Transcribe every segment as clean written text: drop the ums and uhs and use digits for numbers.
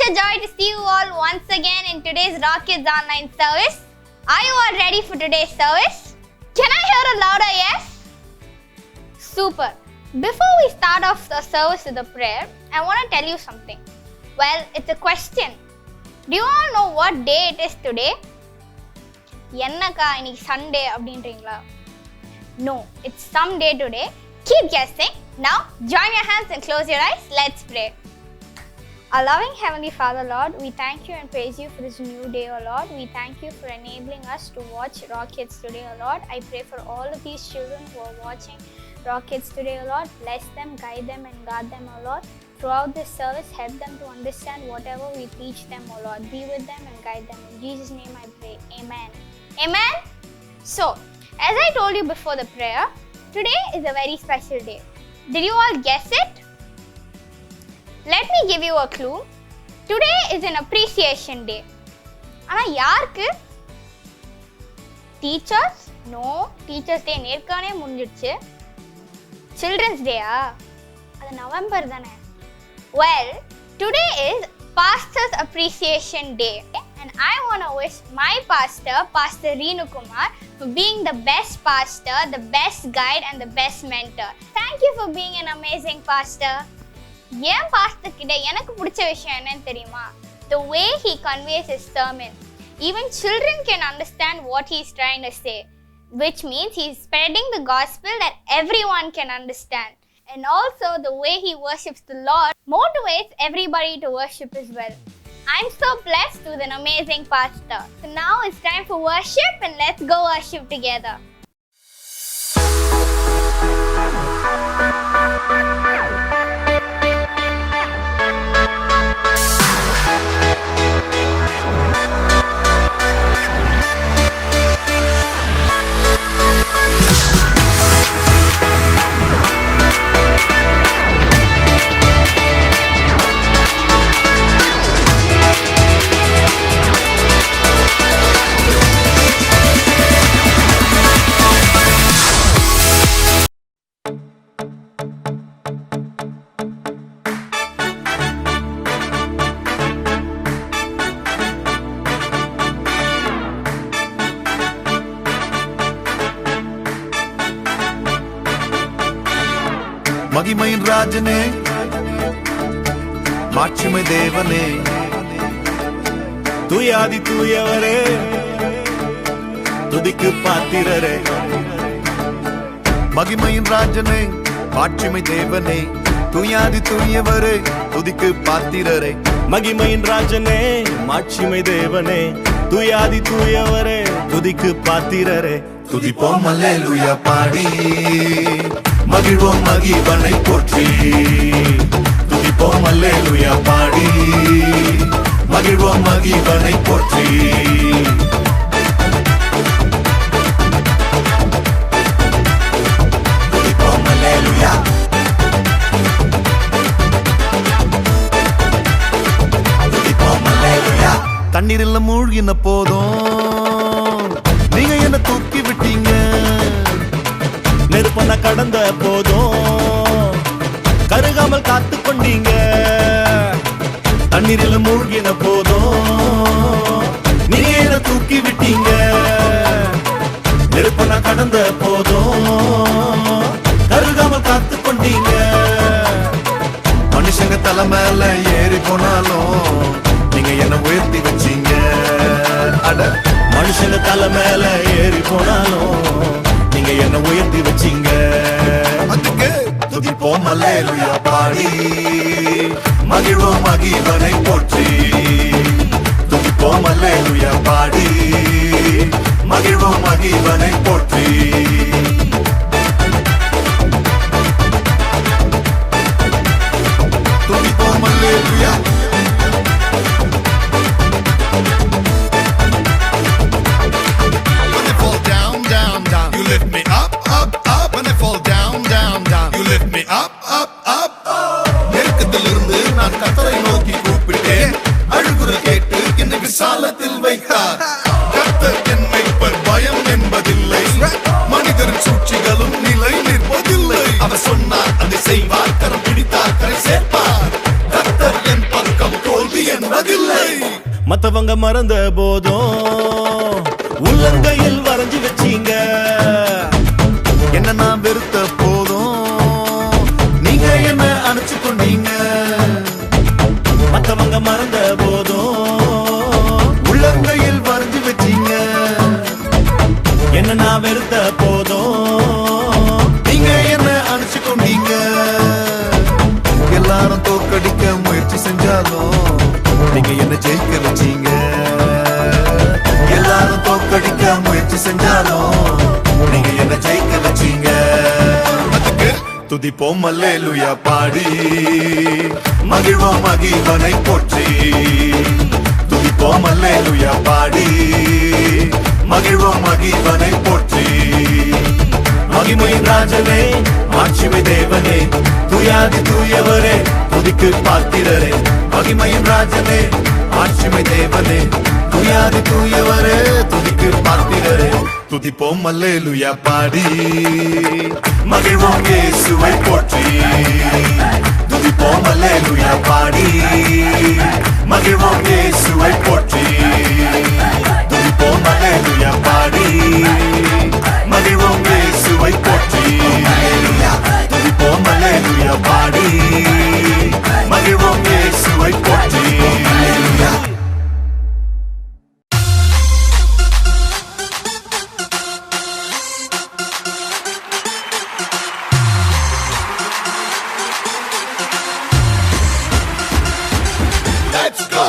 a joy to see you all once again in today's Rockets Online service. Are you all ready for today's service? Can I hear a louder yes? Super. Before we start off the service with a prayer, I want to tell you something. Well, it's a question. Do you all know what day it is today? Yennaka iniki Sunday அப்படின்றீங்களா? No, it's some day today. Keep guessing. Now, join your hands and close your eyes. Let's pray. Our loving Heavenly Father, Lord, we thank you and praise you for this new day, O Lord. We thank you for enabling us to watch Rockets today, O Lord. I pray for all of these children who are watching Rockets today, O Lord. Bless them, guide them and guard them, O Lord. Throughout this service, help them to understand whatever we teach them, O Lord. Be with them and guide them. In Jesus' name I pray. Amen. Amen. So, as I told you before the prayer, today is a very special day. Did you all guess it? Let me give you a clue. Today is an appreciation day. ஆனா யாருக்கு? Teachers? No, Teachers Day நேர்கானே முடிஞ்சிடுச்சு. Children's Day அது November தானே. Well, today is Pastor's Appreciation Day and I want to wish my pastor, Pastor Reenu Kumar, for being the best pastor, the best guide and the best mentor. Thank you for being an amazing pastor. ஏன் pastor கிட்ட எனக்கு பிடிச்ச விஷயம் என்னன்னு தெரியுமா? The way he conveys his sermon. Even children can understand what he is trying to say, which means he is spreading the gospel that everyone can understand. And also the way he worships the Lord motivates everybody to worship as well. I'm so blessed with an amazing pastor. So now it's time for worship and let's go worship together. மகிமையின் ராஜனே, மாட்சிமை தேவனே, தூயாதி தூயவரே, துதிக்கு பாத்திரரே. மகிமையின் ராஜனே, மாட்சிமை தேவனே, தூயாதி தூயவரே, துதிக்கு பாத்திரரே. மகிமையின் ராஜனே, மாட்சிமை தேவனே, தூயாதி தூயவரே, துதிக்கு பாத்திரரே. துதிப்போம் அல்லேலூயா பாடி, மகிழ்வோம் மகிவனை போற்றி. துதிப்போம் அல்லேலூயா பாடி, மகிழ்வோம் மகிவனை போற்றி. துதிப்போம் அல்லேலூயா. துதிப்போம் அல்லேலூயா. தண்ணீரில் மூழ்கின போதும் நீங்க என்ன தூக்கி விட்டீங்க. நெருப்பன கடந்த போதும் கருகாமல் காத்து கொண்டீங்க. தண்ணீரில் மூழ்கின போதும் நீங்க என்ன தூக்கி விட்டீங்க. நெருப்பன கடந்த போதும் கருகாமல் காத்து கொண்டீங்க. மனுஷங்க தலை மேல ஏறி போனாலும் நீங்க என்ன உயர்த்தி வச்சீங்க. அட மனுஷங்க தலை மேல ஏறி போனாலும் நீங்க என்ன உயர்த்தி வச்சீங்க. அதுக்கு துதிப்போம் அல்லேலூயா பாடி, மகிழ்வோம் மகிவனை போற்றி. துதிப்போம் அல்லேலூயா பாடி, மகிழ்வோம் மகிவனை போற்றி. துதிப்போம் அல்லேலூயா. You lift me up, up, up. When I fall down, down, down. You lift me up, up, up. நெருக்கத்திலிருந்து நான் கர்த்தரை நோக்கி கூப்பிட்டேன். அழுகுரல் கேட்டு என்னை விசாலத்தில் வைத்தார். கர்த்தர் என் மேய்ப்பர், பயம் என்பதில்லை. மத்தவங்க மறந்த போதும் உள்ளங்கையில் வரைஞ்சு வச்சீங்க. என்ன நான் வெறுத்த போதும் நீங்க என்ன அணைச்சு கொண்டீங்க. மத்தவங்க மறந்த போதும் உள்ளங்கையில் வரைஞ்சு வச்சீங்க. என்ன நான் வெறுத்த போதும் நீங்க என்ன அணைச்சு கொண்டீங்க. எல்லாரும் தோக்கடிக்க முயற்சி செஞ்சாலும் நீங்க என்ன ஜெயிக்க வச்சீங்க. எல்லாரும் தோக்கடிக்க முயற்சி செஞ்சாலும் நீங்க என்ன ஜெயிக்க வச்சீங்க. அதுக்கு துதிப்போம் அல்லேலூயா பாடி மகிழ்வோம் மகிழ்வனை போற்றி. துதிப்போம் அல்லேலூயா பாடி மகிழ்வோம் மகிழ்வனை போற்றி. மகிமையின் ராஜனே மாட்சிமை தேவனே துயாதி தூயவரே துதிக்கு பாத்திரரே. மகிமையின் ராஜனே ஆட்சிமை தேவனே துயாதி தூயவரே துதிக்கு பாத்திரரே. துதிப்போம் அல்லேலூயா பாடி மகிழ்வோம் இயேசுவை போற்றி. துதிப்போம் அல்லேலூயா பாடி மகிழ்வோம் இயேசுவை போற்றி. துதிப்போம் அல்லேலூயா பாடி மகிழ்வோம் இயேசுவை போற்றி. துதிப்போம் அல்லேலூயா பாடி மகிழ்வோம் இயேசுவை போற்றி. Let's go!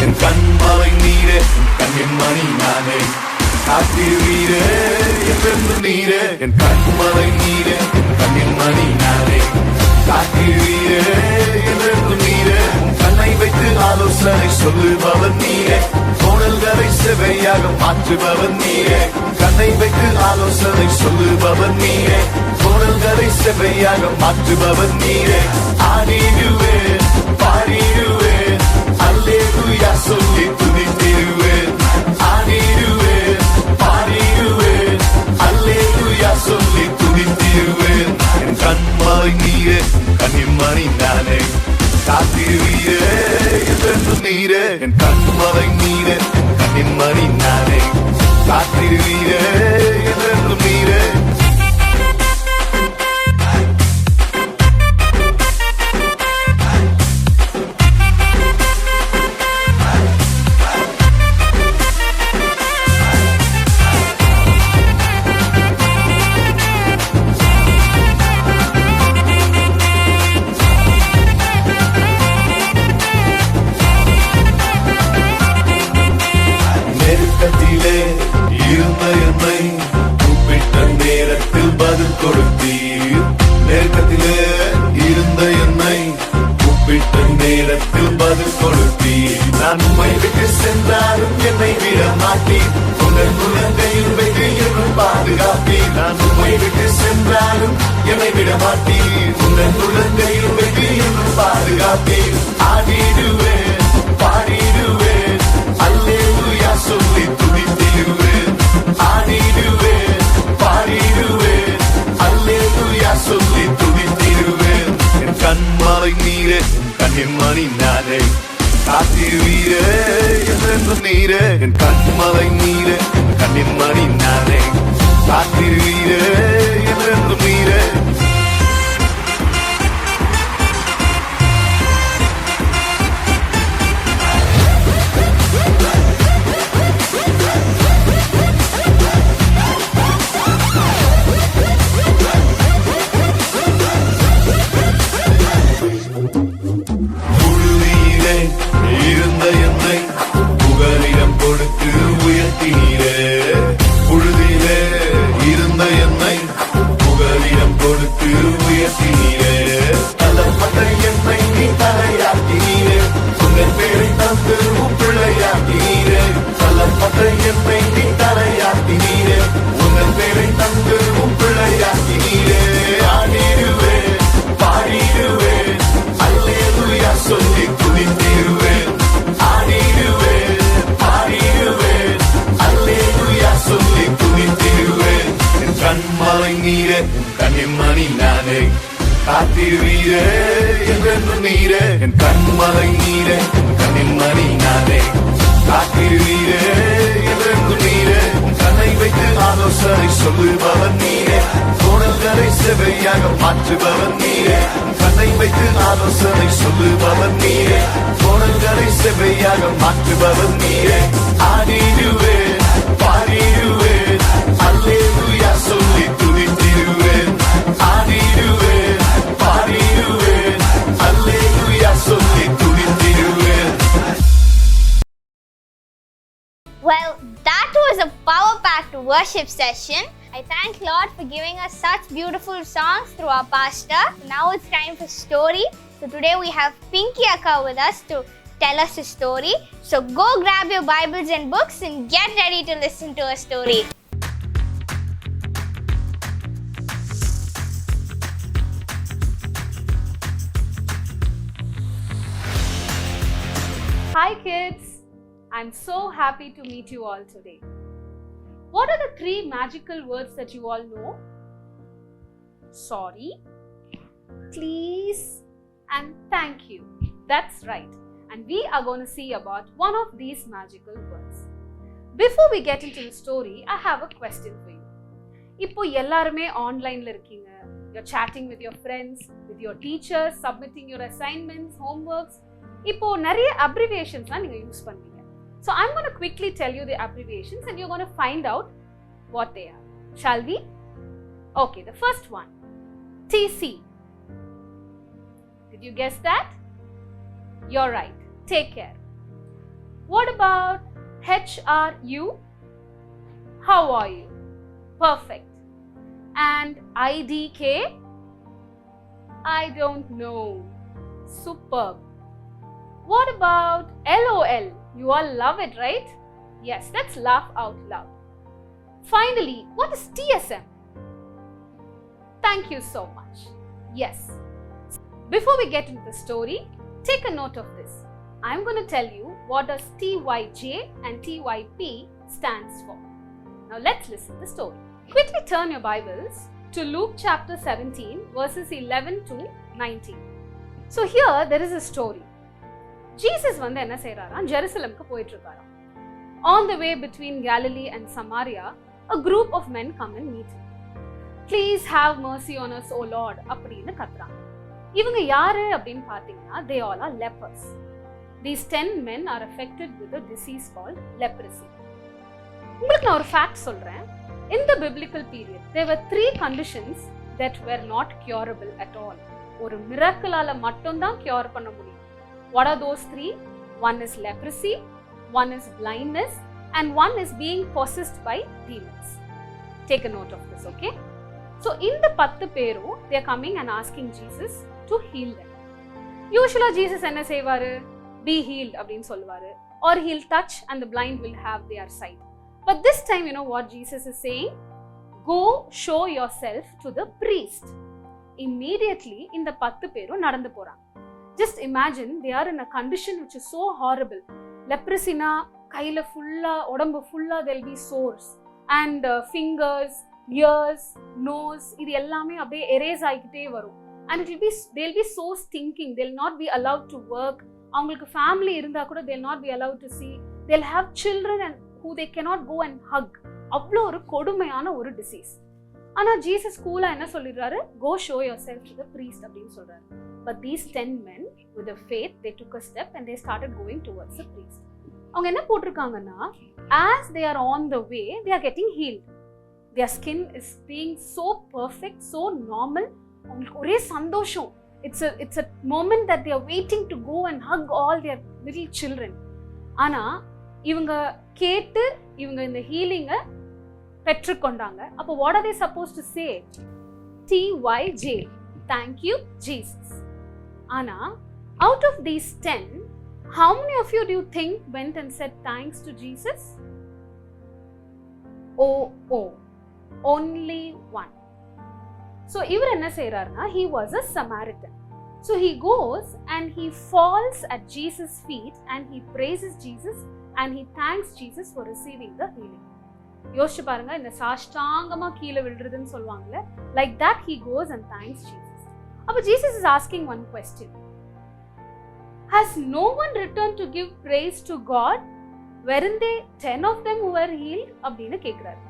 என் கண்மலை நீரே கண்ணின் மணி நானே காத்திருவீரே எப்பென்று நீரே. என் கண்மலை நீரே கண்ணின் மணி நானே காத்திருவீரே எப்பென்று நீரே. கண்ணை வைத்து ஆலோசனை சொல்லுபவன் நீரே. கோணல்களை செவையாக மாற்றுபவன் நீரே. கண்ணை வைத்து ஆலோசனை சொல்லுபவன் நீரே. கோணல்களை செவையாக மாற்றுபவன் நீரே. ஆடிடுவேன் பாடிடுவேன் அல்லேலூயா சொல்லி துதித்திடுவேன். ஆடிடுவேன் பாடிடுவேன் அல்லேலூயா சொல்லி துதித்திடுவேன். என் கண்மலை நீரே கண்ணின் மணி நானே காத்திருவீரே எப்பென்று நீரே. என் கண்மலை நீரே கண்ணின் மணி நானே காத்திருவீரே எப்பென்று நீரே. நெருக்கத்திலே இருந்த என்னை கூப்பிட்ட நேரத்தில் பதில் கொடுத்தீர். நெருக்கத்திலே இருந்த என்னை கூப்பிட்ட நேரத்தில் பதில் கொடுத்தீர். நான் உம்மை விட்டு சென்றாலும் என்னை விட மாட்டீர். உங்கள் முழங்கையில் வைத்து என்னும் பாதுகாப்பீர். நான் உம்மை விட்டு சென்றாலும் என்னை விட மாட்டீர். உங்கள் முழங்கையில் வைத்து என்னும் பாதுகாப்பீர். ஆடிடுவேன் பாடிடுவேன் அல்லேலூயா சொல்லி துதித்திடுவேன். ஆடிடுவேன் பாடிடுவேன் அல்லேலூயா சொல்லி துதித்திடுவேன். என் கண்மலை நீரே கண்ணின் மணி நானே காத்திருவீரே என்றென்று நீரே. என் கண்மலை நீரே கண்ணின் மணி நானே காத்திருவீரே என்றென்று நீரே. புழுதியிலே இருந்த என்னை புகலிடம் கொடுத்து உயர்த்தினீரே. புழுதியிலே இருந்த என்னை புகலிடம் கொடுத்து உயர்த்தினீரே. தள்ளப்பட்ட என்னை நீ தலையாக்கினீரே. உங்கள் பேரை தந்து பிள்ளையாக்கினீரே. தள்ளப்பட்ட என்னை நீ தலையாக்கினீரே. உங்கள் பேரை தந்து பிள்ளையாக்கினீரே. ஆடிடுவேன் பாடிடுவேன் அல்லேலூயா சொல்லி துதித்திடுவேன். ஆடிடுவேன் பாடிடுவேன் அல்லேலூயா மலை நீரே கண்ணின் மணி நானே காத்திருவீரே இதற்கும் நீரே கண்ணை வைத்து ஆலோசனை சொல்லுபவன் நீரே கோணல்களை செவையாக மாற்றுபவன் நீரே கண்ணை வைத்து ஆலோசனை சொல்லுபவன் நீரே கோணல்களை செவையாக மாற்றுபவன் நீரே ஆடிடுவேன் பாடிடுவேன் அல்லேலூயா சொல்லி துதித்திடுவேன் ஆடிடுவேன் பாடிடுவேன் அல்லேலூயா சொல்லி துதித்திடுவேன். Well, that was a power-packed worship session. I thank Lord for giving us such beautiful songs through our pastor. Now it's time for story. So today we have Pinky Akka with us to tell us a story. So go grab your Bibles and books and get ready to listen to a story. Hi kids! I'm so happy to meet you all today. What are the 3 magical words that you all know? Sorry, please, and thank you. That's right. And we are going to see about one of these magical words. Before we get into the story, I have a question for you. இப்போ எல்லாருமே ஆன்லைன்ல இருக்கீங்க. You're chatting with your friends, with your teachers, submitting your assignments, homeworks. இப்போ நிறைய abbreviationsலாம் நீங்க use பண்ணுவீங்க. So I'm going to quickly tell you the abbreviations and you're going to find out what they are. Shall we? Okay, the first one, TC. Did you guess that? You're right. Take care. What about HRU? How are you? Perfect. And IDK? I don't know. Superb. What about LOL? You all love it, right? Yes, let's laugh out loud. Finally, what is TSM? Thank you so much. Yes. Before we get into the story, take a note of this. I'm going to tell you what does TYJ and TYP stands for. Now let's listen to the story. Quickly turn your Bibles to Luke chapter 17 verses 11 to 19. So here there is a story. Jesus வந்து என்ன செய்றாராம், ஜெருசலம்க்கு போயிட்டு இருக்காராம். On the way between Galilee and Samaria, a group of men come and meet him. Please have mercy on us, O Lord, அப்படின்னு கத்துறாங்க. இவங்க யாரு அப்படின்னு பார்த்தீங்கன்னா, they all are lepers. These 10 men are affected with a disease called leprosy. உங்களுக்கு நான் ஒரு fact சொல்றேன். In the biblical period, there were 3 conditions that were not curable at all. ஒரு மிராக்கிளால மட்டும் தான் cure பண்ண முடியும். What are those 3? One is leprosy, one is blindness, and one is being possessed by demons. Take a note of this, okay? So in the 10 பேரும் they are coming and asking Jesus to heal them. Usually Jesus என்ன செய்வாரு? Be healed அப்படின்னு சொல்லுவாரு. Or he'll touch and the blind will have their sight. But this time, you know what Jesus is saying? Go show yourself to the priest. Immediately இந்த 10 பேரும் நடந்து போறாங்க. Just imagine they are in a condition which is so horrible. Leprosy na கையில ஃபுல்லா உடம்பு ஃபுல்லா there'll be sores and fingers, ears, nose இது எல்லாமே அப்படியே erase ஆகிட்டே வரும். And they'll be so stinking. They'll not be allowed to work. அவங்களுக்கு family இருந்தா கூட they'll not be allowed to see. They'll have children and who they cannot go and hug. அவ்வளோ ஒரு கொடுமையான ஒரு disease. ஆனா ஜீசஸ் கூலா என்ன சொல்லிடுறாரு? Go show yourself to the priest அப்படின்னு சொல்றாரு. But these 10 men with a faith, they took a step and they started going towards the priest. அவங்க என்ன போட்டிருக்காங்கன்னா, as they are on the way, they are getting healed. Their skin is being so perfect, so normal. அவங்களுக்கு ஒரே சந்தோஷம். It's a moment that they are waiting to go and hug all their little children. ஆனா இவங்க கேட்டு இவங்க இந்த ஹீலிங்கை பெற்றுக்கொண்டாங்க. அப்போ what are they supposed to say? TYJ. Thank you, Jesus. Anna, out of these 10, how many of you do you think went and said thanks to Jesus? Oh, only one. So, இவர் என்ன செய்றாருன்னா, he was a Samaritan. So, he goes and he falls at Jesus' feet and he praises Jesus and he thanks Jesus for receiving the healing. யோசிச்சு பாருங்க, இந்த சாஷ்டாங்கமா கீழே விழுறதுன்னு சொல்லுவாங்கல்ல, like that he goes and thanks Jesus. அப்ப Jesus is asking one question. Has no one returned to give praise to God? Weren't they 10 of them who were healed? அப்படின்னு கேட்குறாரு.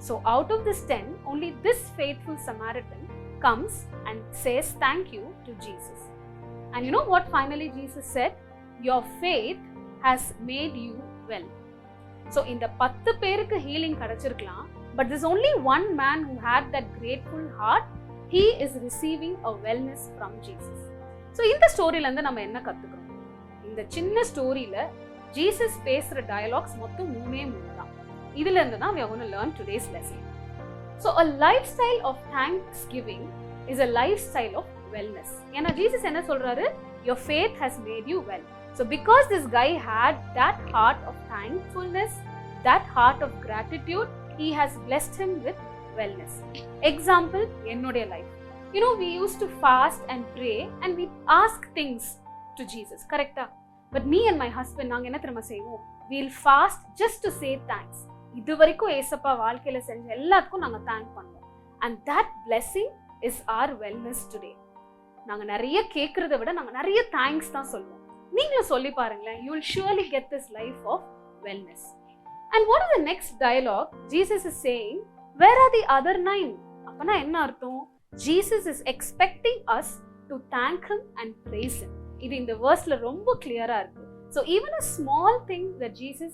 So out of this 10, only this faithful Samaritan comes and says thank you to Jesus. And you know what finally Jesus said? Your faith has made you well. So இந்த 10 பேருக்கு healing கிடைச்சிருக்கலாம், but there's only one man who had that grateful heart. He is receiving a wellness from Jesus. So இந்த ஸ்டோரியில இருந்து நம்ம என்ன கத்துக்கிறோம்? இந்த சின்ன ஸ்டோரியில Jesus பேசுற டயலாக்ஸ் மொத்தம் 3 தான். இதுல இருந்து தான் we are going to learn today's lesson. So a lifestyle of thanksgiving is a lifestyle of wellness. ஏன்னா ஜீசஸ் என்ன சொல்றாரு? Your faith has made you well. So because this guy had that heart of thankfulness, that heart of gratitude, he has blessed him with wellness. Example, என்னுடைய life. You know, we used to fast and pray and we ask things to Jesus, correct? But me and my husband, நாங்க என்ன தெரியுமா செய்வோம்? We'll fast just to say thanks. இது வரைக்கும் ஏசப்பா வாழ்க்கையில செஞ்ச எல்லாத்துக்கும் நாங்க தேங்க் பண்ணுவோம். And that blessing is our wellness today. நாங்க நிறைய கேட்கறத விட நாங்க நிறைய தேங்க்ஸ் தான் சொல்லுவோம். நீங்களும் சொல்லி பாருங்களேன். You will surely get this life of wellness. And what is the next dialogue? Jesus is saying, where are the other 9? அப்பனா என்ன அர்த்தம்? Jesus is expecting us to thank him and praise him. இது இந்த verseல ரொம்ப clear-ஆ இருக்கு. So even a small thing that Jesus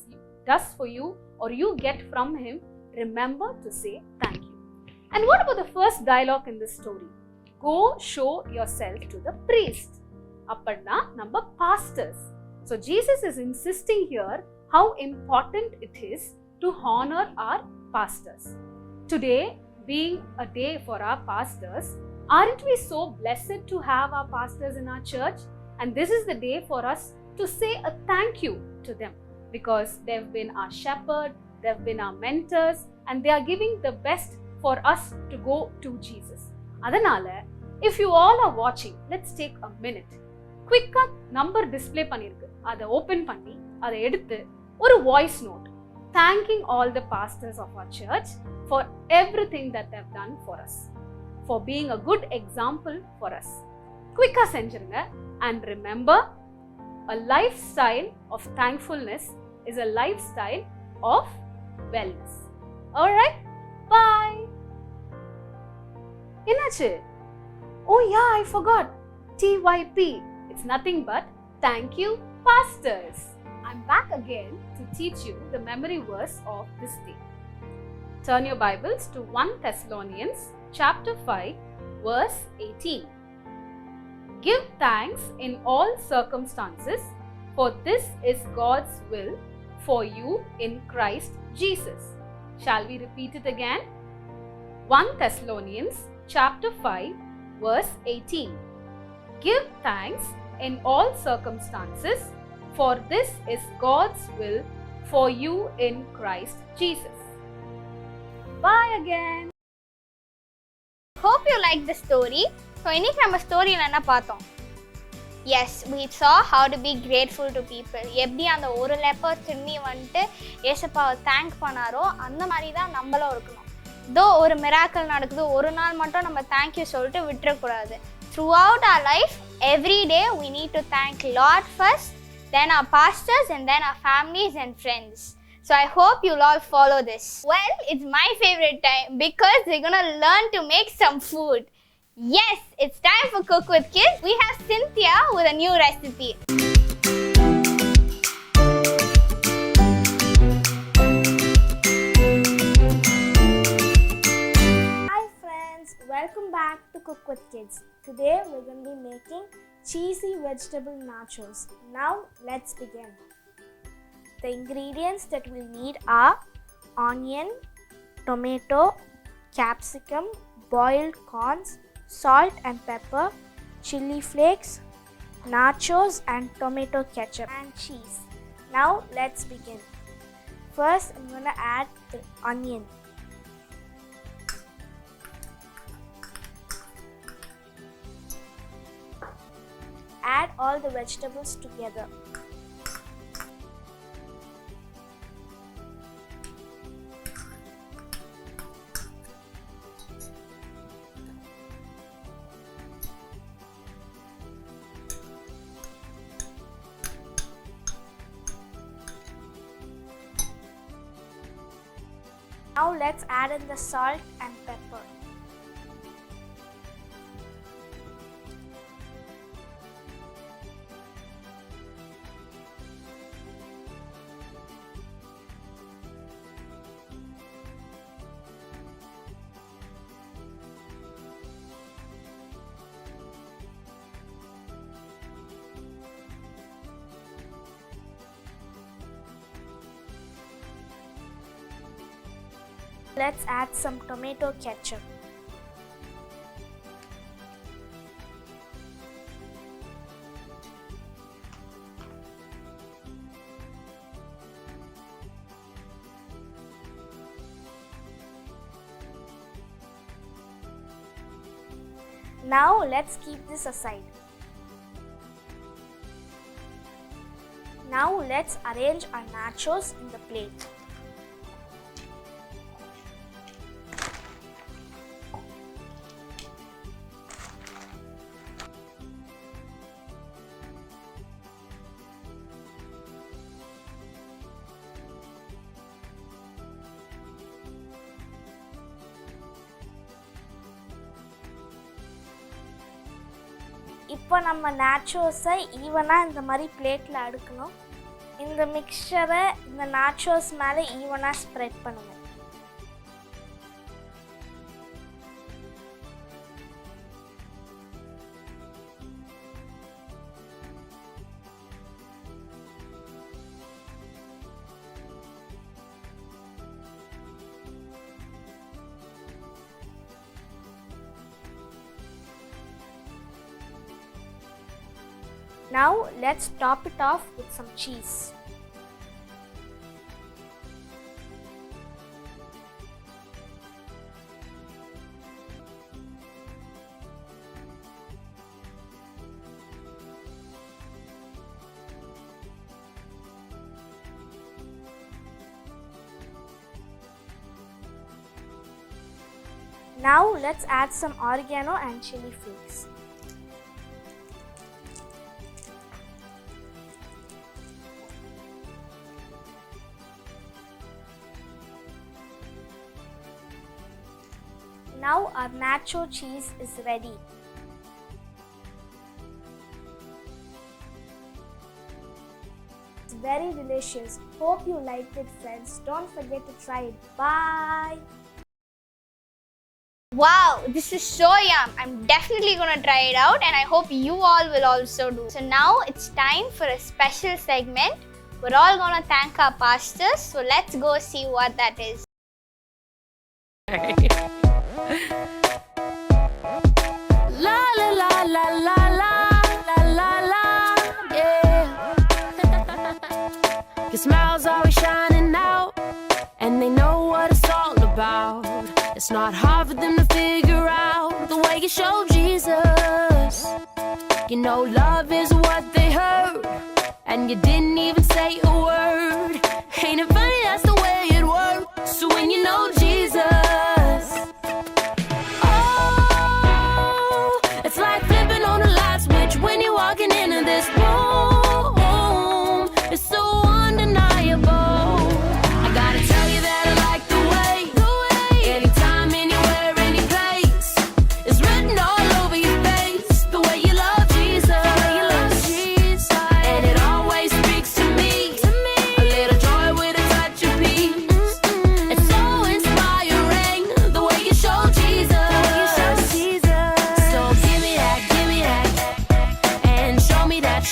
does for you or you get from him, remember to say thank you. And what about the first dialogue in this story? Go show yourself to the priest. அப்பன்னா நம்ம pastors. So Jesus is insisting here how important it is to honor our pastors. Today being a day for our pastors, aren't we so blessed to have our pastors in our church? And this is the day for us to say a thank you to them because they've been our shepherd, they've been our mentors, and they are giving the best for us to go to Jesus. அதனால if you all are watching, let's take a minute. Quick-ஆ number display பண்ணிருக்கு. அதை open பண்ணி அதை எடுத்து ஒரு voice note thanking all the pastors of our church for everything that they've done for us, for being a good example for us. Quick-ஆ செஞ்சிருங்க. And remember, a lifestyle of thankfulness is a lifestyle of wellness. Alright? Bye! என்னாச்சு? Oh yeah, I forgot. TYP. It's nothing but thank you, pastors. I'm back again to teach you the memory verse of this day. Turn your Bibles to 1 Thessalonians chapter 5 verse 18. Give thanks in all circumstances, for this is God's will for you in Christ Jesus. Shall we repeat it again? 1 Thessalonians chapter 5 verse 18. Give thanks in all circumstances, for this is God's will for you in Christ Jesus. Bye again. Hope you liked the story. So இன்னைக்கு நம்ம ஸ்டோரியில் என்ன பார்த்தோம்? Yes, we saw how to be grateful to people. எப்படி அந்த ஒரு leper திரும்பி வந்துட்டு ஏசப்பாவை தேங்க் பண்ணாரோ அந்த மாதிரி தான் நம்மளும் இருக்கணும். தோ ஒரு மிராக்கிள் நடக்குது, ஒரு நாள் மட்டும் நம்ம தேங்க்யூ சொல்லிட்டு விட்டுறக்கூடாது. Throughout our life, every day we need to thank Lord first, then our pastors, and then our families and friends. So I hope you'll all follow this. Well, it's my favorite time because we're gonna learn to make some food. Yes, it's time for Cook with Kids. We have Cynthia with a new recipe. Hi friends, welcome back to Cook with Kids. Today we're going to be making cheesy vegetable nachos. Now let's begin. The ingredients that we'll need are onion, tomato, capsicum, boiled corns, salt and pepper, chili flakes, nachos and tomato ketchup and cheese. Now let's begin. First I'm going to add the onion. Add all the vegetables together. Now let's add in the salt and pepper. Let's add some tomato ketchup. Now let's keep this aside. Now let's arrange our nachos in the plate. இப்போ நம்ம நாச்சோஸை ஈவனாக இந்த மாதிரி பிளேட்டில் அடுக்கணும். இந்த மிக்சரை இந்த nachos மேலே ஈவனாக ஸ்ப்ரெட் பண்ணுங்க. Now let's top it off with some cheese. Now let's add some oregano and chili flakes. Now our nacho cheese is ready. It's very delicious. Hope you liked it, friends. Don't forget to try it. Bye. Wow, this is so yum. I'm definitely gonna try it out and I hope you all will also do. So now it's time for a special segment. We're all gonna thank our pastors. So let's go see what that is. La la la la la la la la la, yeah. Your smile's always shining out, and they know what it's all about. It's not hard for them to figure out the way you show Jesus. You know love is what they heard, and you didn't even say a word. Ain't it funny that's the way it works? So when you know Jesus, oh, it's like flipping on a light switch when you're walking into this room. It's so undeniable. I gotta tell you that I like the way anytime, anywhere, any place, it's written all over your face. The way you love Jesus, and it always speaks to me. A little joy with a touch of peace. It's so inspiring the way you show Jesus. So give me that, and show me that,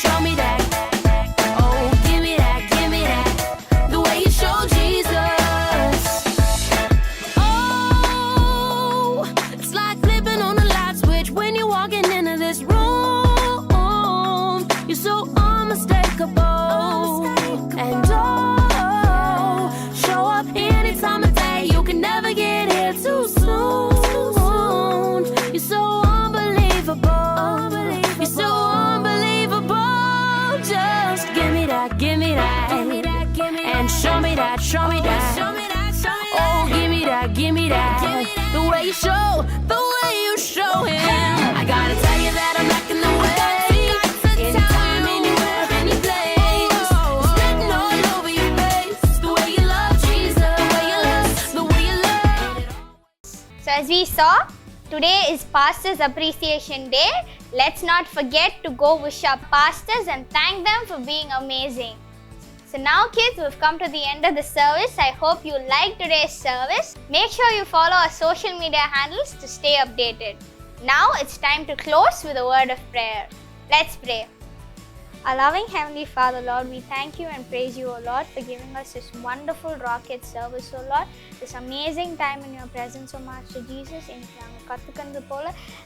Oh, give me that, the way you show Jesus. Oh, it's like flipping on a light switch when you're walking into this room. You're so unmistakable, and oh, show up any time of day. You can never get here too soon. You're so unbelievable. You're so unbelievable. Just give me that, and show me that, Oh, give me that, the way you show him. I gotta tell you that I'm not in the way. Anytime, anywhere, any place, it's written all over your face. The way you love Jesus, the way you as we saw, today is Pastors Appreciation Day. Let's not forget to go wish our pastors and thank them for being amazing. So now kids, we've come to the end of the service. I hope you liked today's service. Make sure you follow our social media handles to stay updated. Now it's time to close with a word of prayer. Let's pray. Our loving Heavenly Father, Lord, we thank you and praise you, O Lord, for giving us this wonderful Rocket service, O Lord, this amazing time in your presence, O Master Jesus.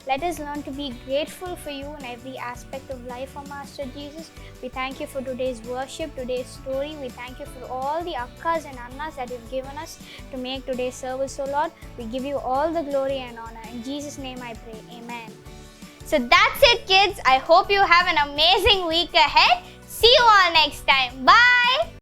Let us learn to be grateful for you in every aspect of life, O Master Jesus. We thank you for today's worship, today's story. We thank you for all the akkas and annas that you've given us to make today's service, O Lord. We give you all the glory and honor. In Jesus' name I pray. Amen. So that's it, kids. I hope you have an amazing week ahead. See you all next time. Bye.